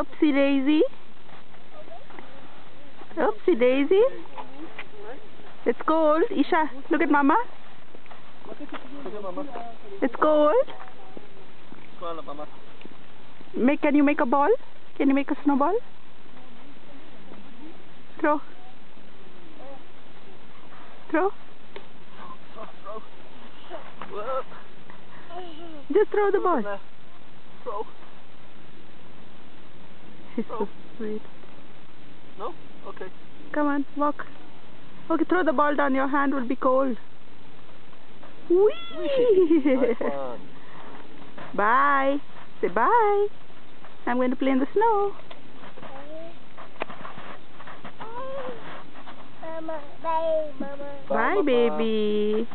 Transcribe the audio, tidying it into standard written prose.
Oopsie daisy. Oopsie daisy. It's cold. Isha, look at mama. It's cold. Can you make a ball? Can you make a snowball? Throw. Throw. Just throw the ball. Throw. She's so sweet. No? Okay. Come on, walk. Okay, throw the ball down. Your hand will be cold. Whee! Nice one. Bye. Say bye. I'm going to play in the snow. Mama, bye, Mama. Bye, Mama. baby.